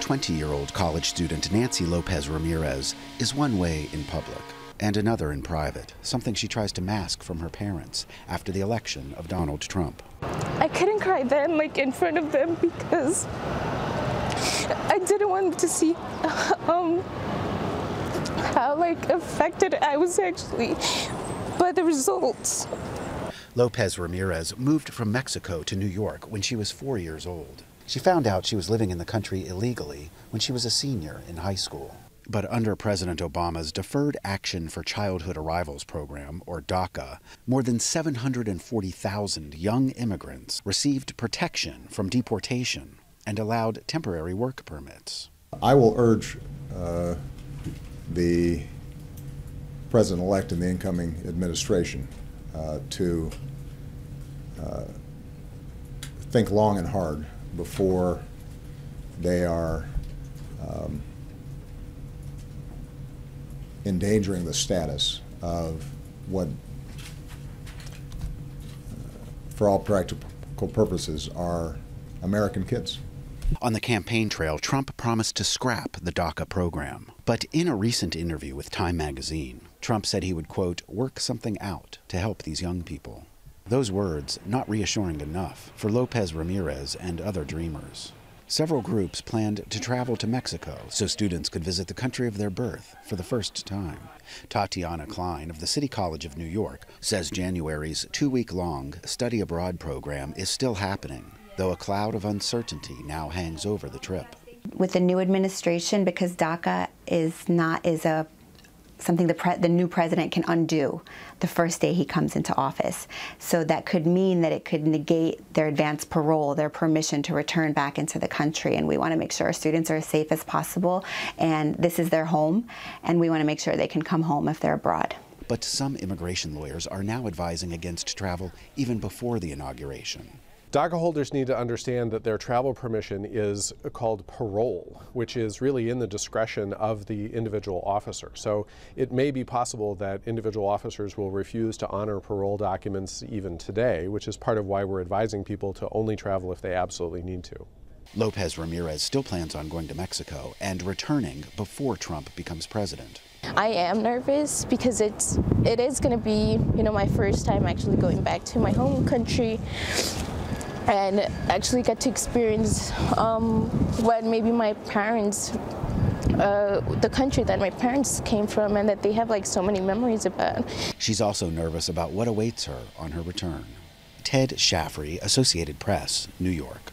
20-year-old college student Nancy Lopez Ramirez is one way in public and another in private, something she tries to mask from her parents after the election of Donald Trump. I couldn't cry then, in front of them, because I didn't want them to see how, affected I was actually by the results. Lopez Ramirez moved from Mexico to New York when she was 4 years old. She found out she was living in the country illegally when she was a senior in high school. But under President Obama's Deferred Action for Childhood Arrivals program, or DACA, more than 740,000 young immigrants received protection from deportation and allowed temporary work permits. I will urge the president-elect and the incoming administration to think long and hard before they are endangering the status of what, for all practical purposes, are American kids. On the campaign trail, Trump promised to scrap the DACA program. But in a recent interview with Time magazine, Trump said he would, quote, work something out to help these young people. Those words not reassuring enough for Lopez Ramirez and other dreamers. Several groups planned to travel to Mexico so students could visit the country of their birth for the first time. Tatiana Klein of the City College of New York says January's 2-week-long study abroad program is still happening, though a cloud of uncertainty now hangs over the trip. With the new administration, because DACA is something the new president can undo the first day he comes into office. So that could mean that it could negate their advanced parole, their permission to return back into the country. And we want to make sure our students are as safe as possible. And this is their home. And we want to make sure they can come home if they're abroad. But some immigration lawyers are now advising against travel even before the inauguration. DACA holders need to understand that their travel permission is called parole, which is really in the discretion of the individual officer. So it may be possible that individual officers will refuse to honor parole documents even today, which is part of why we're advising people to only travel if they absolutely need to. Lopez Ramirez still plans on going to Mexico and returning before Trump becomes president. I am nervous because it is going to be, my first time actually going back to my home country and actually get to experience what maybe my parents, the country that my parents came from and that they have so many memories about. She's also nervous about what awaits her on her return. Ted Shaffrey, Associated Press, New York.